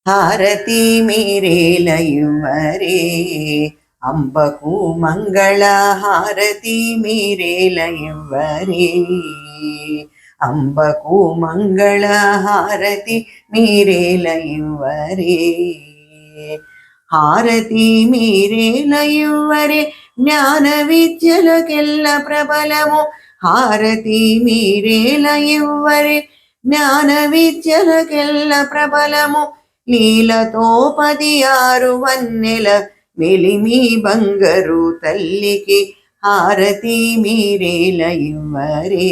హారతి మీరేల ఇవ్వరే అంబకు మంగళ హారతి మీరేల ఇవ్వరే అంబకు మంగళ హారతి మీరేల ఇవ్వరే హారతి మీరేల ఇవ్వరే జ్ఞాన విద్యలకెల్ల ప్రబలము హారతి మీరేల ఇవ్వరే జ్ఞాన విద్యలకెల్ల ప్రబలము లీలతో 16 వన్నెల మెలిమి బంగరు తల్లికి హారతి మీరేల ఇవ్వరే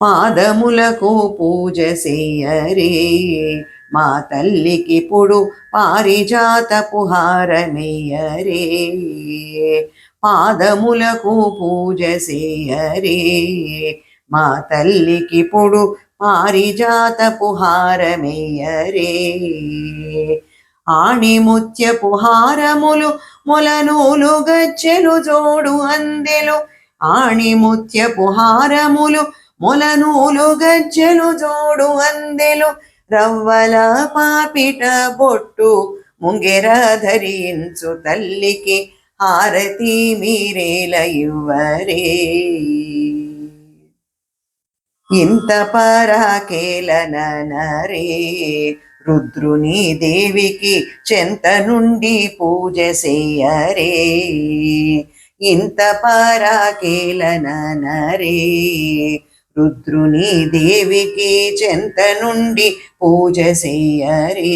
పాదములకు పూజ చేయరే మా తల్లికి పొడు పారిజాతపు హారమేయరే పాదములకు పూజ చేయరే మా తల్లికి పొడు పారిజాతపు హారమేయరే ఆణిముత్యపు హారములు మొలనూలు గజ్జెలు జోడు అందెలు ఆణిముత్యపు హారములు మొలనూలు గజ్జెలు జోడు అందెలు రవ్వల పాపిట బొట్టు ముంగెర ధరించు తల్లికి హారతి మీరేల ఇవ్వరే ఇంత పరాకేలనరే రుద్రుని దేవికి చెంత నుండి పూజ చేయరే ఇంత పరాకేలనరే రుద్రుని దేవికి చెంత నుండి పూజ చేయరే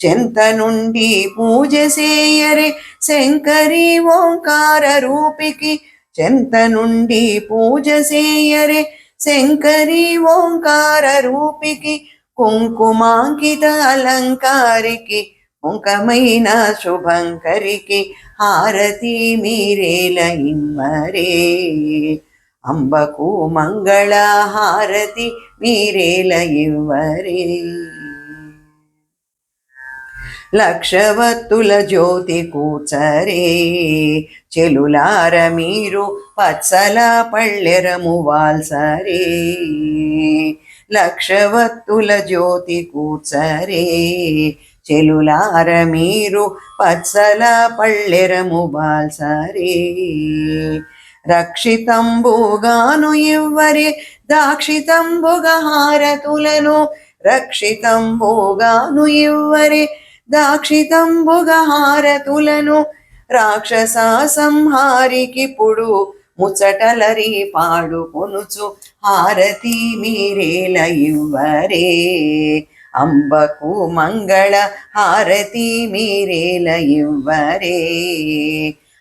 చెంత నుండి పూజ చేయరే శంకరి ఓంకార రూపికి చెంత నుండి పూజ చేయరే శంకరి ఓంకార రూపికి కుంకుమాంకిత అలంకారికి కుంకమైన శుభంకరికి హారతి మీరేల ఇవ్వరే అంబకు మంగళ హారతి మీరేల ఇవ్వరే లక్షవత్తుల జ్యోతి కూర్చరే చెలులార మీరు పచ్చల పళ్ళెరము వాల్సరే లక్షవత్తుల జ్యోతి కూర్చరే చెలులార మీరు పచ్చల పళ్ళెరము వాల్సరే రక్షితంబుగాను ఇవ్వరే దాక్షితంబుగ హారతులను రక్షితంబుగాను ఇవ్వరే దాక్షితంబుగ హారతులను రాక్షస సంహారికి పుడు ముచ్చటలరి పాడుకొనుచు హారతి మీరేల ఇవ్వరే అంబకు మంగళ హారతి మీరేల ఇవ్వరే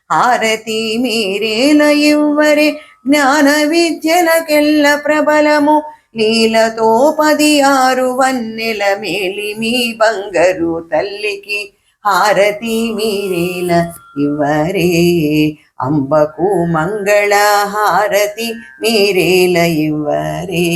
హారతి మీరేల ఇవ్వరే జ్ఞాన విద్యలకెల్ల ప్రబలము లీలతో 16 వన్నెల మేలిమి బంగరు తల్లికి హారతి మీరేల ఇవ్వరే అంబకు మంగళ హారతి మీరేల ఇవ్వరే